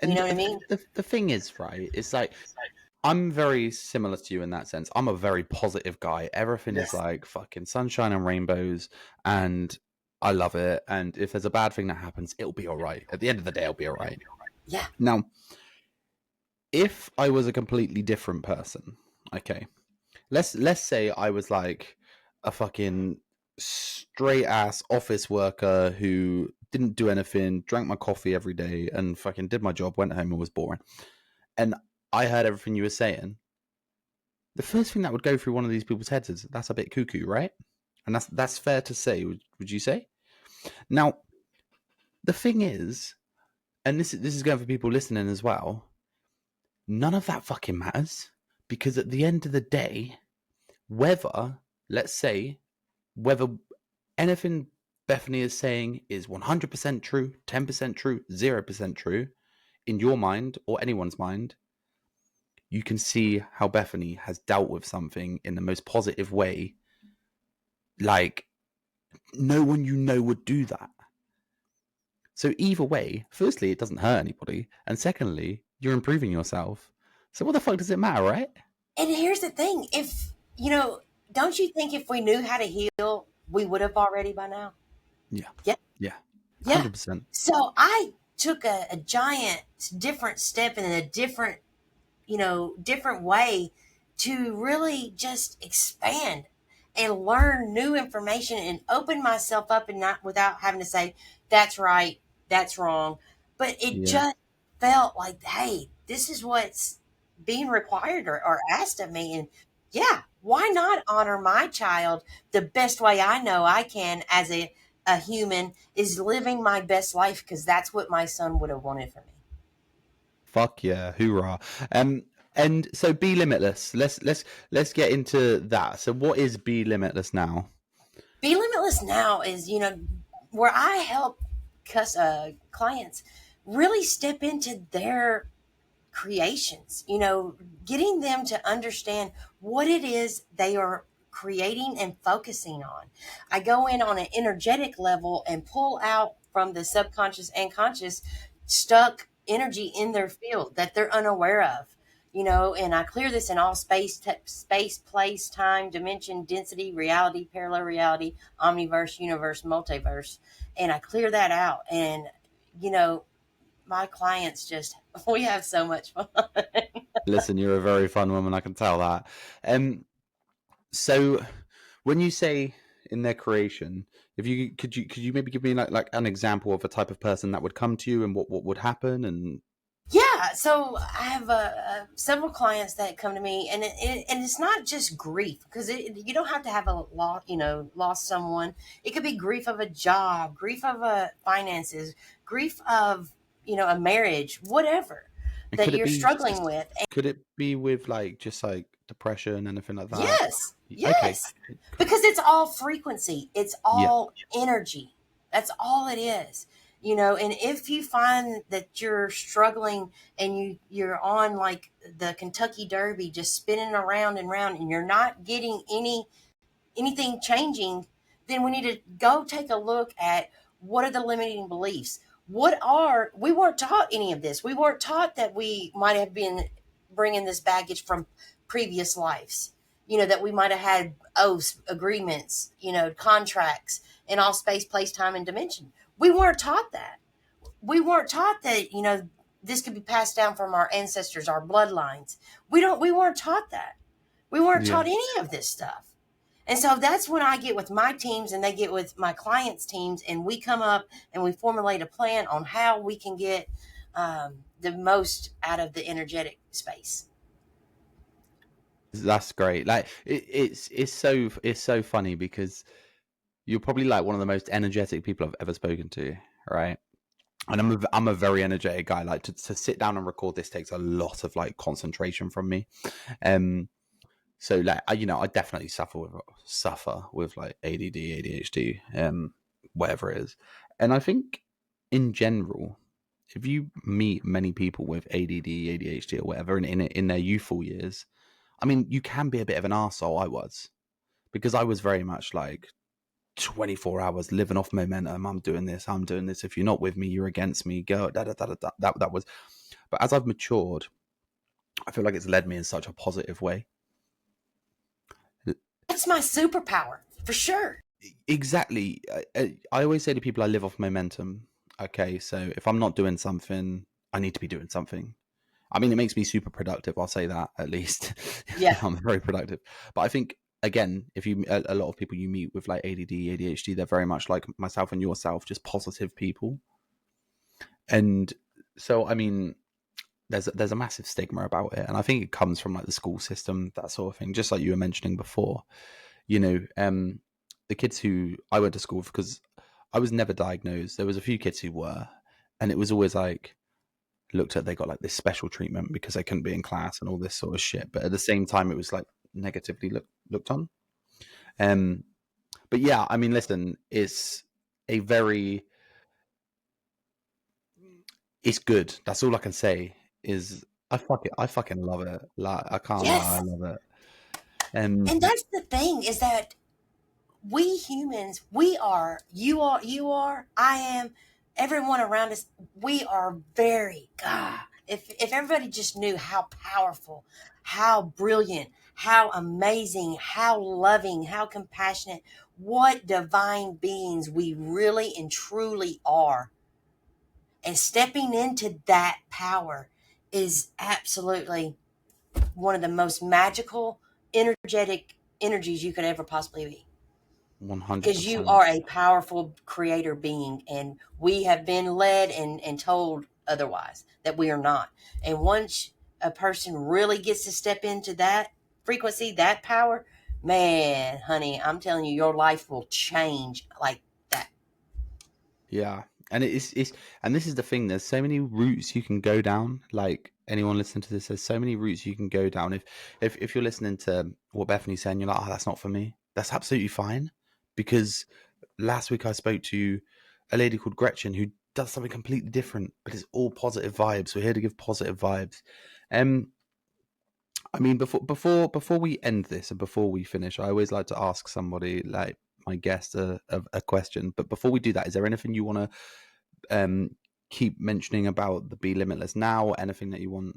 B: You
A: And
B: know what I mean?
A: the thing is, right, it's like I'm very similar to you in that sense. I'm a very positive guy. Everything is
B: Yes.
A: like fucking sunshine and rainbows, and I love it. And if there's a bad thing that happens, it'll be all right. At the end of the day, it'll be all right.
B: Yeah.
A: Now, if I was a completely different person, okay, let's say I was like a fucking straight ass office worker who didn't do anything, drank my coffee every day, and fucking did my job, went home and was boring. And I heard everything you were saying. The first thing that would go through one of these people's heads is that's a bit cuckoo, right? And that's fair to say. Would you say? Now, the thing is, and this is going for people listening as well. None of that fucking matters because at the end of the day, whether let's say whether anything Bethany is saying is 100% true, 10% true, 0% true in your mind or anyone's mind, you can see how Bethany has dealt with something in the most positive way. Like, no one you know would do that. So either way, firstly, it doesn't hurt anybody, and secondly, you're improving yourself. So what the fuck does it matter, right?
B: And here's the thing, if you know, don't you think if we knew how to heal, we would have already by now?
A: Yeah,
B: Yeah.
A: yeah,
B: Yeah.
A: 100%.
B: So I took a giant different step in a different, different way to really just expand and learn new information and open myself up, and not without having to say, that's right, that's wrong. But it
A: Yeah.
B: just felt like, hey, this is what's being required or asked of me. And yeah, why not honor my child the best way I know I can as a human is living my best life, because that's what my son would have wanted for me.
A: Fuck yeah, hoorah. And so Be Limitless. Let's get into that. So what is Be Limitless now?
B: Bee Limitless Now is, where I help clients really step into their creations, getting them to understand what it is they are creating and focusing on. I go in on an energetic level and pull out from the subconscious and conscious stuck energy in their field that they're unaware of. And I clear this in all space, place, time, dimension, density, reality, parallel reality, omniverse, universe, multiverse, and I clear that out. And you know, my clients just we have so much fun.
A: Listen, you're a very fun woman, I can tell that. So when you say in their creation, if you could you maybe give me like an example of a type of person that would come to you and what would happen and
B: Yeah, so I have several clients that come to me, and and it's not just grief, because you don't have to have a loss, lost someone. It could be grief of a job, grief of a finances, grief of a marriage, whatever
A: and
B: that you're struggling with.
A: could it be with like just like depression, anything like that?
B: Yes,
A: Okay,
B: yes. Because it's all frequency, it's
A: yeah,
B: all energy. That's all it is. And if you find that you're struggling and you're on like the Kentucky Derby just spinning around and around and you're not getting anything changing, then we need to go take a look at what are the limiting beliefs. We weren't taught any of this. We weren't taught that we might have been bringing this baggage from previous lives. That we might have had oaths, agreements, contracts in all space, place, time, and dimension. We weren't taught that. We weren't taught that, this could be passed down from our ancestors, our bloodlines. We weren't taught that. We weren't
A: yeah.
B: taught any of this stuff. And so that's when I get with my teams and they get with my clients' teams, and we come up and we formulate a plan on how we can get the most out of the energetic space.
A: That's great. Like it's so funny because you're probably like one of the most energetic people I've ever spoken to, right? And I'm a very energetic guy. Like to sit down and record this takes a lot of like concentration from me. So like I definitely suffer with like ADD, ADHD, whatever it is. And I think in general, if you meet many people with ADD, ADHD, or whatever in their youthful years, I mean, you can be a bit of an arsehole. I was because I was very much like 24 hours living off momentum. I'm doing this. I'm doing this. If you're not with me, you're against me. Go da da da da. That was. But as I've matured, I feel like it's led me in such a positive way.
B: That's my superpower for sure.
A: Exactly. I always say to people, I live off momentum. Okay, so if I'm not doing something, I need to be doing something. I mean, it makes me super productive. I'll say that at least.
B: Yeah.
A: I'm very productive. But I think again, if you a lot of people you meet with like ADD, ADHD, they're very much like myself and yourself, just positive people. And so, I mean, there's a massive stigma about it, and I think it comes from like the school system, that sort of thing. Just like you were mentioning before, the kids who I went to school with, because I was never diagnosed. There was a few kids who were, and it was always like looked at, they got like this special treatment because they couldn't be in class and all this sort of shit. But at the same time, it was like negatively looked on. But yeah, I mean, listen, it's a very, it's good. That's all I can say. Is I fucking love it. Like I can't lie, I
B: Yes.
A: love it.
B: And that's the thing, is that we humans, you are, I am, everyone around us, we are very, God, if everybody just knew how powerful, how brilliant, how amazing, how loving, how compassionate, what divine beings we really and truly are. And stepping into that power is absolutely one of the most magical, energetic energies you could ever possibly be. Because you
A: 100%.
B: are a powerful creator being, and we have been led and told otherwise that we are not. And once a person really gets to step into that frequency, that power, man, honey, I'm telling you, your life will change like that.
A: Yeah. And it's and this is the thing, there's so many routes you can go down. Like anyone listening to this, there's so many routes you can go down. If you're listening to what Bethany's saying, you're like, oh, that's not for me. That's absolutely fine. Because last week I spoke to a lady called Gretchen who does something completely different, but it's all positive vibes. We're here to give positive vibes. Um I mean, before we end this and before we finish, I always like to ask somebody, like my guest, a question. But before we do that, is there anything you want to keep mentioning about the Bee Limitless Now? Anything that you want?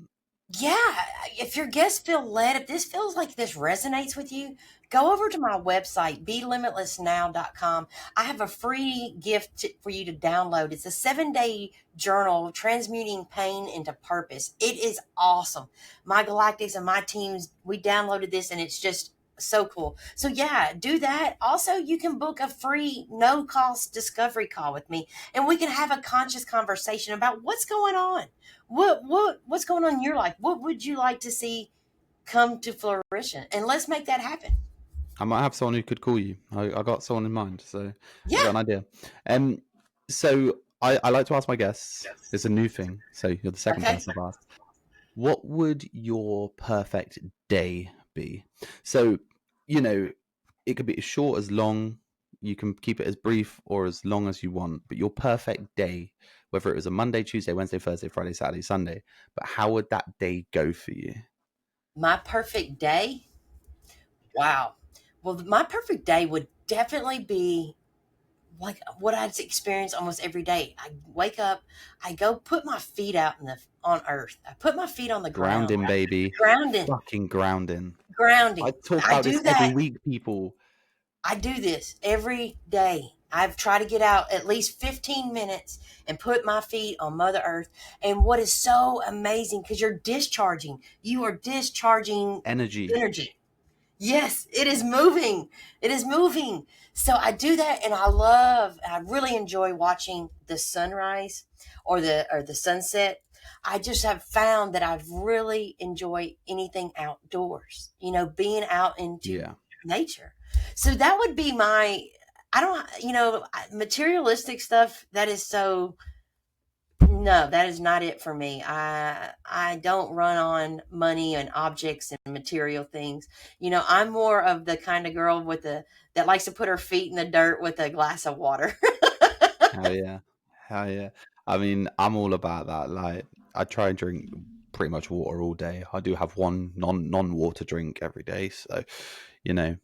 B: Yeah, if your guests feel led, if this feels like this resonates with you, go over to my website, belimitlessnow.com. I have a free gift for you to download. It's a 7-day journal transmuting pain into purpose. It is awesome. My galactics and my teams, we downloaded this and it's just so cool. So yeah, do that. Also, you can book a free no cost discovery call with me and we can have a conscious conversation about what's going on. What's going on in your life? What would you like to see come to fruition? And let's make that happen.
A: I might have someone who could call you. I got someone in mind, so I got
B: Yeah.
A: an idea. Um, so I like to ask my guests. It's a new thing, so you're the second
B: Okay.
A: person I've asked. What would your perfect day be? So, you know, it could be as short as long. You can keep it as brief or as long as you want. But your perfect day, whether it was a Monday, Tuesday, Wednesday, Thursday, Friday, Saturday, Sunday, but how would that day go for you?
B: My perfect day. Wow. Well, my perfect day would definitely be like what I'd experience almost every day. I wake up, I go put my feet out in the on earth. I put my feet on the ground.
A: Grounding, baby.
B: Grounding.
A: Fucking grounding. I
B: Grounding.
A: talk
B: I
A: about
B: do
A: this every
B: that.
A: week, people.
B: I do this every day. I've tried to get out at least 15 minutes and put my feet on Mother Earth. And what is so amazing, because you are discharging
A: Energy.
B: energy. Yes, it is moving. It is moving. So I do that and I really enjoy watching the sunrise or the sunset. I just have found that I really enjoy anything outdoors, being out into
A: Yeah.
B: nature. So that would be I don't, materialistic stuff that is so no, that is not it for me. I don't run on money and objects and material things. I'm more of the kind of girl that likes to put her feet in the dirt with a glass of water.
A: Hell yeah. Hell yeah. I mean, I'm all about that. Like, I try and drink pretty much water all day. I do have one non-water drink every day. So, you know,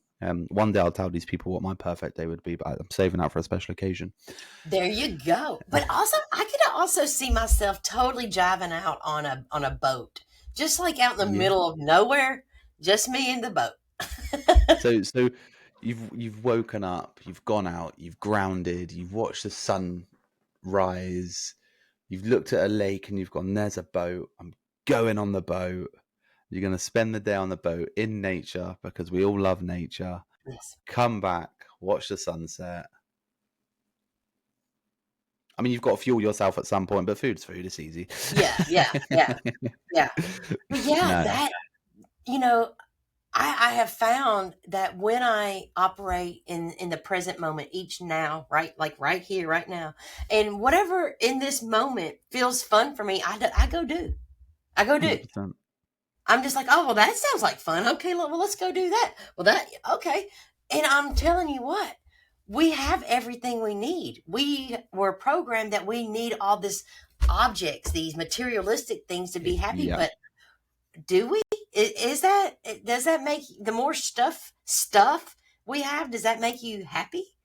A: one day I'll tell these people what my perfect day would be, but I'm saving that for a special occasion.
B: There you go. But also, I could also see myself totally jiving out on a boat, just like out in the
A: Yeah.
B: middle of nowhere, just me and the boat.
A: So you've woken up, you've gone out, you've grounded, you've watched the sun rise, you've looked at a lake and you've gone, there's a boat. I'm going on the boat. You're going to spend the day on the boat in nature because we all love nature.
B: Yes.
A: Come back, watch the sunset. I mean, you've got to fuel yourself at some point, but food's food. It's easy.
B: Yeah, yeah, yeah, yeah. But yeah,
A: No,
B: that you know, I have found that when I operate in the present moment, each now, right, like right here, right now, and whatever in this moment feels fun for me, I go do. I go do.
A: 100%.
B: I'm just like, oh well, that sounds like fun. Okay, well let's go do that. Well, that okay, and I'm telling you what, we have everything we need. We were programmed that we need all this objects, these materialistic things to be happy,
A: Yeah.
B: but do we? Is that does that make the more stuff we have? Does that make you happy?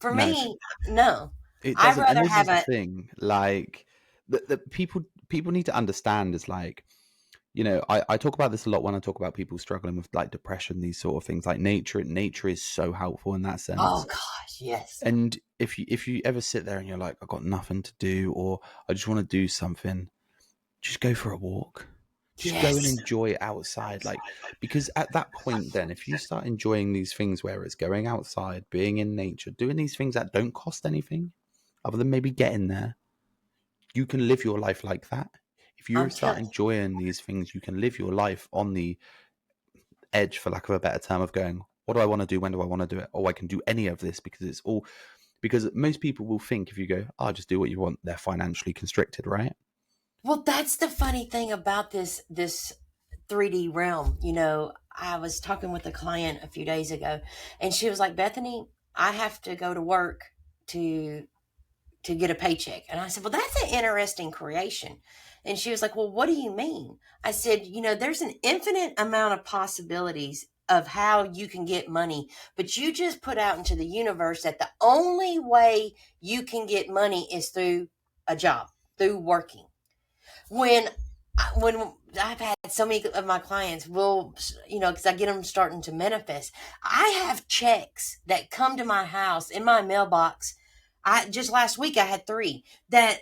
B: For
A: No.
B: me, no.
A: It
B: I'd
A: doesn't, and
B: rather
A: this
B: have
A: is the
B: a
A: thing. Like, the people need to understand is like, I talk about this a lot when I talk about people struggling with like depression, these sort of things. Like nature is so helpful in that
B: oh
A: sense.
B: gosh, yes.
A: And if you ever sit there and you're like, I've got nothing to do, or I just want to do something, just go for a walk. Just go and
B: Yes.
A: enjoy it outside. Like, because at that point, then, if you start enjoying these things where it's going outside, being in nature, doing these things that don't cost anything, other than maybe getting there, you can live your life like that. If you
B: I'm
A: start
B: telling
A: enjoying these things, you can live your life on the edge, for lack of a better term, of going, what do I want to do? When do I want to do it? Oh, I can do any of this because it's all. Because most people will think if you go, oh, just do what you want, they're financially constricted, right?
B: well, that's the funny thing about this 3D realm. I was talking with a client a few days ago, and she was like, Bethany, I have to go to work to get a paycheck. And I said, well, that's an interesting creation. And she was like, well, what do you mean? I said, there's an infinite amount of possibilities of how you can get money, but you just put out into the universe that the only way you can get money is through a job, through working. When I've had so many of my clients will, because I get them starting to manifest, I have checks that come to my house in my mailbox. I just last week I had 3 that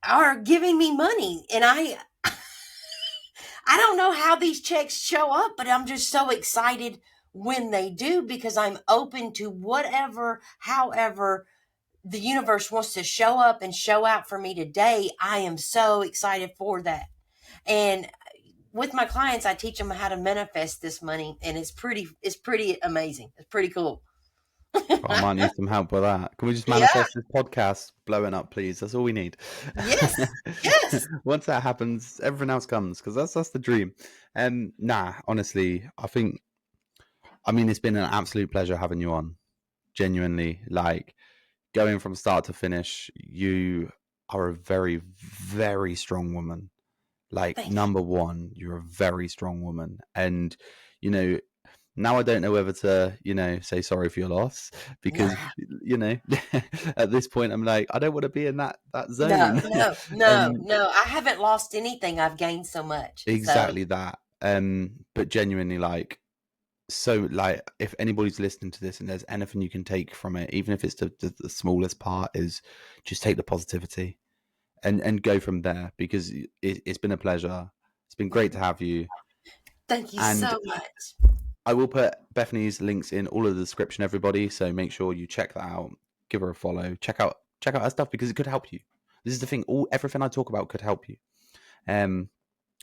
B: are giving me money, and I don't know how these checks show up, but I'm just so excited when they do, because I'm open to whatever, however the universe wants to show up and show out for me today. I am so excited for that. And with my clients, I teach them how to manifest this money, and it's pretty amazing. It's pretty cool.
A: I might need some help with that. Can we just
B: Yeah.
A: manifest this podcast blowing up, please? That's all we need.
B: Yes. Yes.
A: Once that happens, everything else comes, because that's the dream. Nah, honestly, I mean, it's been an absolute pleasure having you on. Genuinely, like, going from start to finish, you are a very, very strong woman. Like,
B: Thank you.
A: number one, you're a very strong woman, and you know now I don't know whether to, say sorry for your loss, because
B: No.
A: at this point I'm like, I don't want to be in that
B: No.
A: zone.
B: No. No.
A: um,
B: No. I haven't lost anything. I've gained so much. So
A: exactly that. But genuinely, like, so, like, if anybody's listening to this and there's anything you can take from it, even if it's the smallest part, is just take the positivity and go from there, because it's been a pleasure. It's been great to have you.
B: thank you
A: And
B: so much.
A: I will put Bethany's links in all of the description, everybody. So make sure you check that out. Give her a follow. Check out her stuff, because it could help you. This is the thing. Everything I talk about could help you. Um,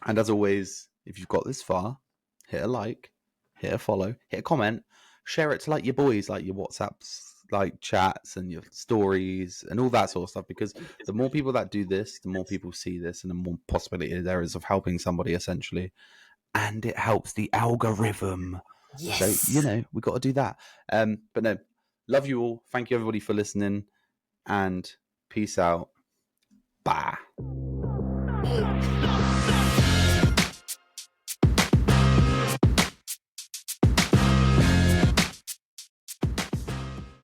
A: and as always, if you've got this far, hit a like, hit a follow, hit a comment, share it to like your boys, like your WhatsApps, like chats and your stories and all that sort of stuff. Because the more people that do this, the more people see this, and the more possibility there is of helping somebody, essentially. And it helps the algorithm. So,
B: Yes.
A: we got to do that. But no, love you all. Thank you, everybody, for listening, and peace out.